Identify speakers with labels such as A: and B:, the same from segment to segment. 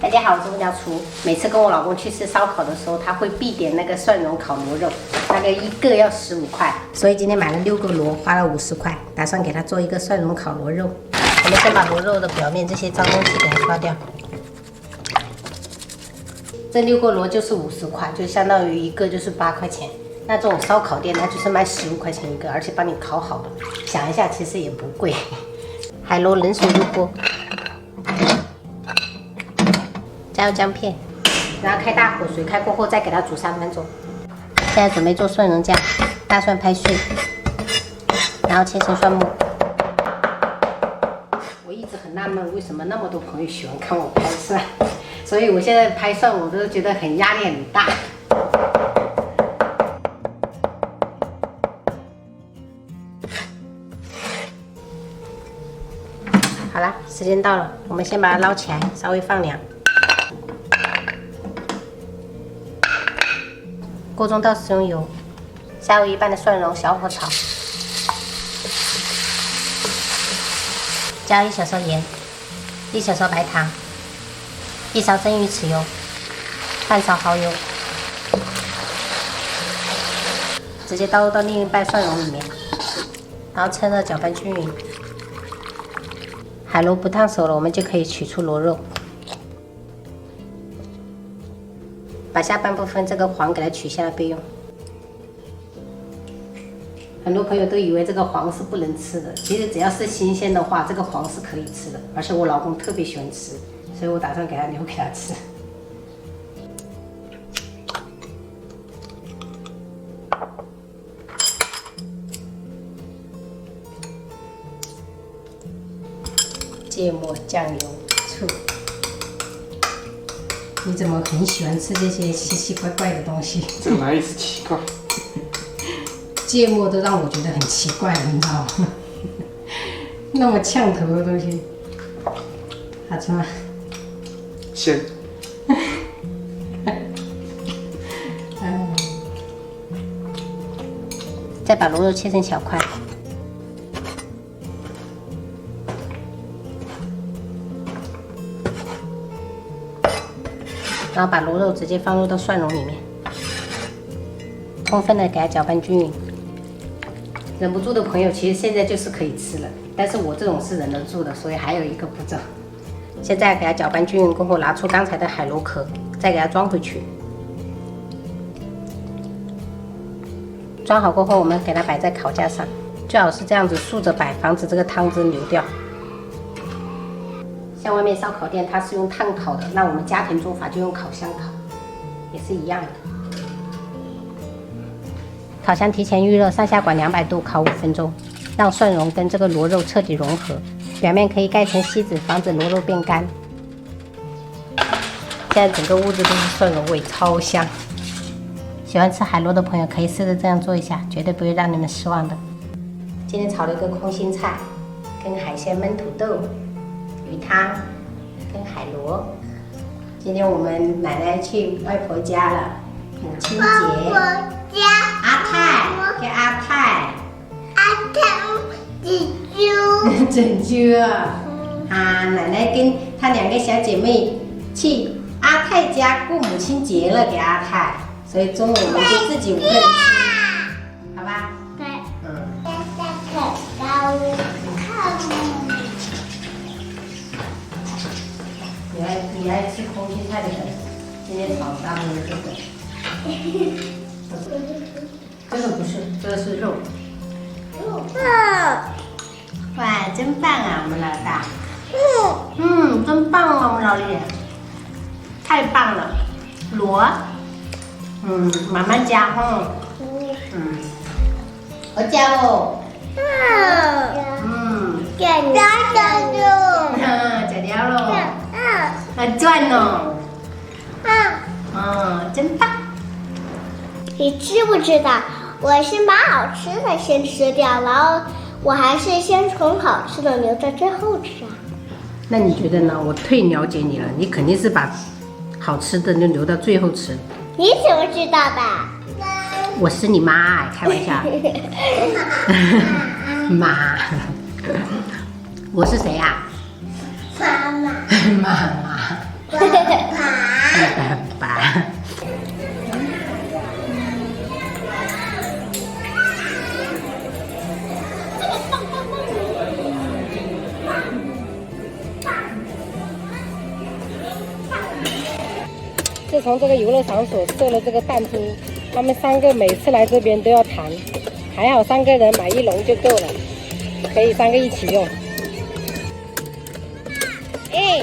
A: 大家好，我是温家厨。每次跟我老公去吃烧烤的时候，他会必点那个蒜蓉烤螺肉，那个一个要15块，所以今天买了6个螺，花了50块，打算给他做一个蒜蓉烤螺肉。我们先把螺肉的表面这些脏东西给它刷掉。这6个螺就是50块，就相当于一个就是8块钱。那这种烧烤店它就是卖15块钱一个，而且帮你烤好了。想一下，其实也不贵。海螺冷水入锅。加入姜片，然后开大火，水开过后再给它煮3分钟。现在准备做蒜蓉酱，大蒜拍碎，然后切成蒜末。我一直很纳闷，为什么那么多朋友喜欢看我拍蒜，所以我现在拍蒜我都觉得很压力很大。好了，时间到了，我们先把它捞起来，稍微放凉。锅中倒食用油，下入一半的蒜蓉，小火炒，加1小勺盐，1小勺白糖，1勺蒸鱼豉油，半勺蚝油，直接倒入到另一半蒜蓉里面，然后趁热搅拌均匀。海螺不烫熟了，我们就可以取出螺肉。把下半部分这个黄给它取下来备用。很多朋友都以为这个黄是不能吃的，其实只要是新鲜的话，这个黄是可以吃的，而且我老公特别喜欢吃，所以我打算给他留给他吃。芥末、酱油、醋。你怎么很喜欢吃这些奇奇怪怪的东西？
B: 这哪里是奇怪？
A: 芥末都让我觉得很奇怪了，你知道吗？那么呛头的东西，好吃吗？
B: 鲜。
A: 再把螺肉切成小块。然后把螺肉直接放入到蒜蓉里面，充分的给它搅拌均匀。忍不住的朋友，其实现在就是可以吃了，但是我这种是忍得住的，所以还有一个步骤。现在给它搅拌均匀过后，拿出刚才的海螺壳，再给它装回去。装好过后，我们给它摆在烤架上，最好是这样子竖着摆，防止这个汤汁流掉。像外面烧烤店它是用炭烤的，那我们家庭做法就用烤箱烤，也是一样的。烤箱提前预热，上下管200度烤5分钟，让蒜蓉跟这个螺肉彻底融合。表面可以盖层锡纸，防止螺肉变干。现在整个屋子都是蒜蓉味，超香。喜欢吃海螺的朋友可以试着这样做一下，绝对不会让你们失望的。今天炒了一个空心菜，跟海鲜焖土豆。鱼汤跟海螺。今天我们奶奶去外婆家了，母亲节。阿泰跟阿泰。整揪啊！奶奶跟她2个小姐妹去阿泰家过母亲节了，给阿泰，所以中午我们就自己5个人吃，好吧？对。你爱吃空心菜的人，今天炒大部分这个。这个不是，这个是肉。哇，真棒啊，我们老大。真棒啊，我们老李。太棒了，螺。慢慢夹哈。我夹喽。夹掉喽。转哦，真棒！
C: 你知不知道，我先把好吃的先吃掉，然后我还是先从好吃的留在最后吃啊。
A: 那你觉得呢？我忒了解你了，你肯定是把好吃的就留到最后吃。
C: 你怎么知道的？
A: 我是你妈，开玩笑。妈，我是谁呀？
C: 妈妈。
A: 妈妈。爸爸。自从这个游乐场所设了这个弹珠，他们3个每次来这边都要弹，还好3个人买1笼就够了，可以3个一起用。哎，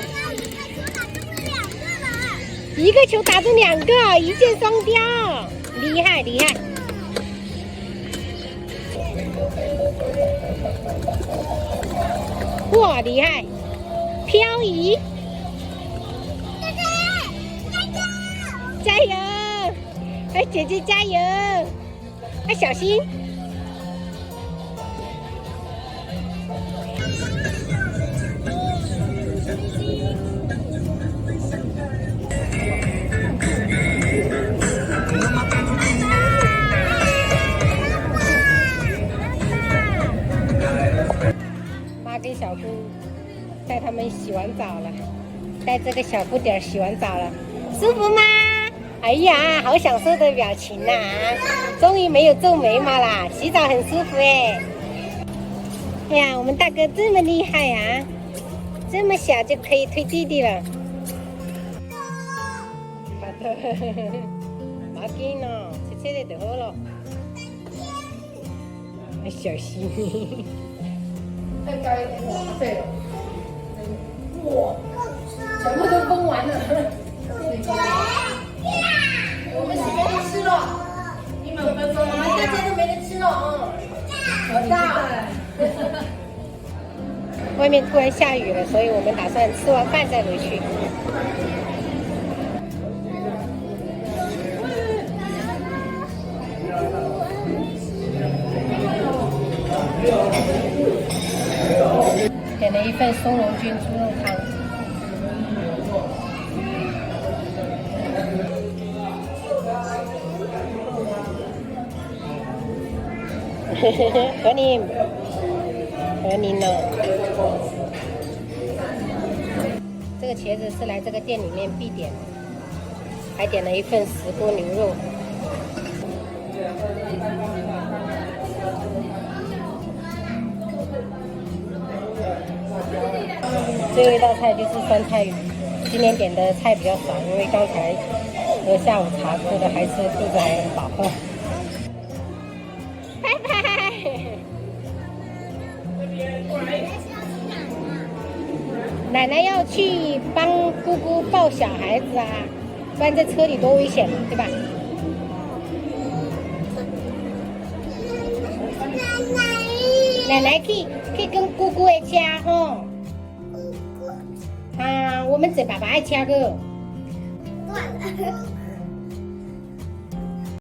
A: 一个球打中2个，一箭双雕，厉害厉害！哇，厉害！漂移。加油！哎，姐姐加油！哎，小心！妈跟小姑带他们洗完澡了，带这个小不点儿洗完澡了，舒服吗？哎呀，好享受的表情呐、终于没有皱眉毛啦，洗澡很舒服哎。哎呀，我们大哥这么厉害呀、这么小就可以推弟弟了。好的，冇紧咯，切切的就好了。要小心。
D: 再高一点，对了。哇，全部都崩完了。我们随便都吃了，你们分分吗？大家都没得吃了啊！好大！
A: 外面突然下雨了，所以我们打算吃完饭再回去。点了一份松茸菌猪肉汤。和你呢？这个茄子是来这个店里面必点的，还点了一份石锅牛肉。最后一道菜就是酸菜鱼，今天点的菜比较少，因为刚才喝下午茶喝的还是肚子还很饱。拜拜。奶奶要去帮姑姑抱小孩子啊，不然在车里多危险嘛，对吧？奶奶可以跟姑姑一起吼。啊，我们这爸爸爱吃个。
C: 断了。